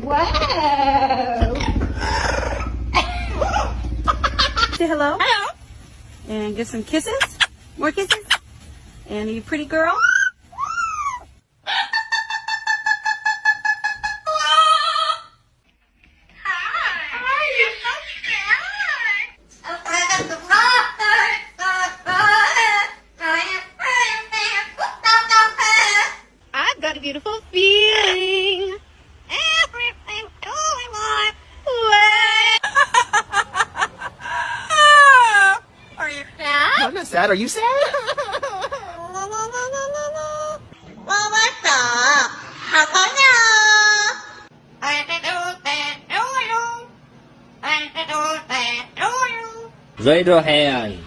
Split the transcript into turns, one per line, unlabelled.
Wow. Say hello.
Hello.
And give some kisses. More kisses. And you pretty girl.
I've got a beautiful feeling. Everything's going my way. Are you sad?
I'm not sad. Are you sad?
Raise your hand.